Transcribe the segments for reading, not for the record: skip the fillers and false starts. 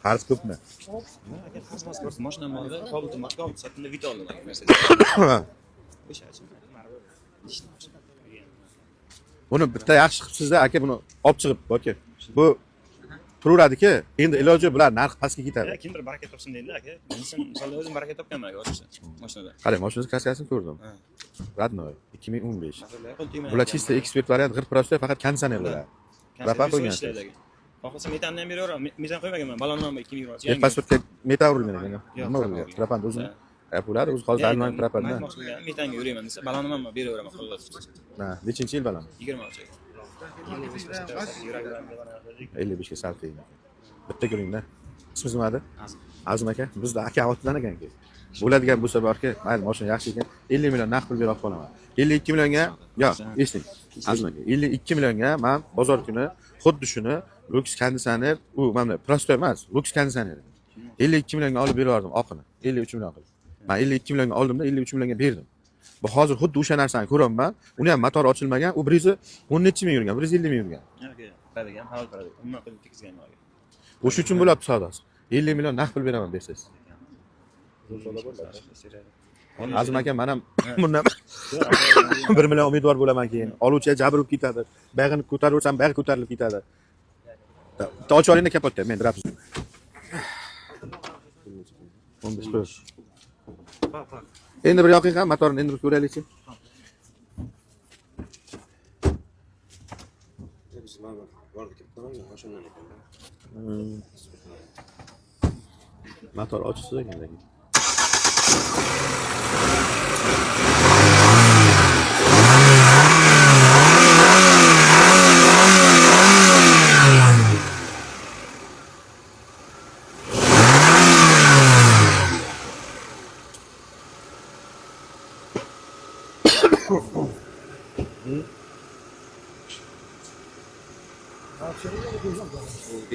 Qarz ko'pmi? Pasport, mashinam bor edi. Tobutni Moskva sotdim, vit oldim aka Mercedes. O'sha uchun. Buni bitta yaxshi qilibsiz-da, aka, buni olib chiqib, boki. Bu turaveradi-ki, endi iloji bular narx pastga ketadi. Kimdir baraka topsin deydi aka. Misol o'zim baraka topganman aka o'sha mashinada. Qarang, mashinangiz kraskasini ko'rdim. Radnoy 2015. Bular chista ekspert variant, g'ir prosta, faqat konditsioner bo'ladi. Rapa qo'ygansiz. Xohlasa metanni ham beraveraman. Metan qo'ymaganman. Balonni ham 2020. Pasportga metan urilgan ekan. Nima urilgan? Trapan o'zini. Bular o'zi hozir almon trapanda. Metanga yurayman desa, balonni ham beraveraman xullas. Ha, nechinchi yil balan? 26 aka. 55 ga sal qiyin. Bitta ko'ringda. Ismingiz nima edi? Azim aka. Bizda aka otidan ekan-ki. Bo'ladigan bo'lsa borki, mayli, mashina yaxshi ekan. 50 million naqd pul berib qolaman. 52 millionga, yo'q, eshiting. Azim aka, 52 millionga men bozor kuni xuddi shuni Lux konditsioner, u mana prosto emas, Lux konditsioner. 52 millionga olib berardim oqini. 53 million qilib. Men 52 millionga oldimda 53 millionga berdim. Bu hozir xuddi o'sha narsani ko'raman. Uni ham motor ochilmagan, u brizi 10 necha ming yurgan, 150 ming yurgan. Aka, qaragan, hal qiladi. Umuman qilib tekizgan aka. O'sha uchun bo'lyapti savdosi. 50 million naqd pul beraman bersangiz. Azim aka, men ham bundan 1 million umidvor bo'laman keyin. Oluvchiga jabr urib ketadi. Bag'ini ko'taraversam, bag'i ko'tarilib ketadi. Bitta ochib olingda kapotda, men dirabsiz. 15 qo'y. Endi bir yoqing ham motorni endi ko'raylik-chi. Motor ochsiz ekan lekin.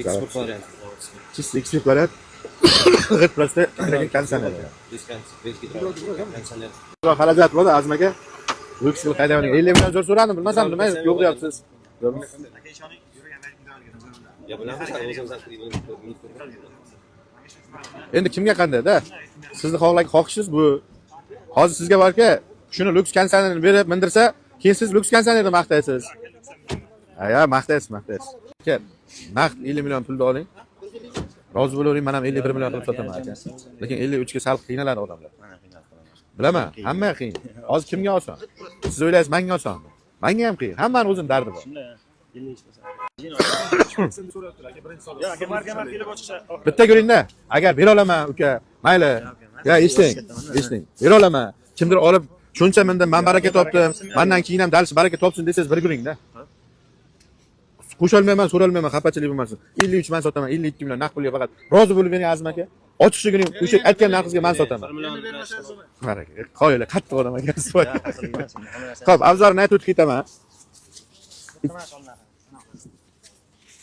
Eksport variant. Chista ekspert variant. G'ir prosta konditsioner. Xarajat bo'ldi Azim aka. Lux haydayotgan 50 million zo'r so'radim, bilmasam nima yo'q deyapsiz. Endi kimga qanday-da? Sizni xohishingiz bu. Hozir sizga borki, shuni Lux konditsionerini berib mindirsa, keyin siz Lux konditsionerni maqtaysiz. Ya, maqtaysiz. Aka, naqd 50 million pulni oling. Rozi bo'lavering, men ham 51 million qilib sotaman aka. Lekin 53 ga sal qiynaladi odamlar. Bilaman, hamma qiyin. Hozir kimga oson? Siz o'ylaysiz, menga osonmi? Menga ham qiyin. Hammaning o'zining dardi bor. Bitta ko'ringda, agar bera olaman uka, mayli. Ya, eshiting. Bera olaman. Kimdir olib shuncha mindim, men baraka topdim. Mendan keyin ham dalish baraka topsin desangiz bir ko'ringda. Qo'sholmayman, so'ralmayman, xafachilik bo'lmasin. 53 men sotaman, 52 million naqd pulga faqat. Rozi bo'lib bering Azim aka. Ochiq kuni o'sha aytgan narxingizga men sotaman. 1 million baraka. Qo'yinglar, qattiq odam ekansiz. Xo'p, avzorini aytib o'tib ketaman.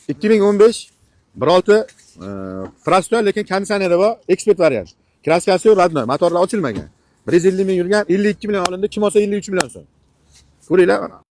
2015 16 prosto, lekin konditsioneri bor, ekspert variant. Kraskasi radnoy, motorlar ochilmagan. 150 ming yurgan, 52 million olindi, kim olsa 53 million so'm. Ko'ringlar.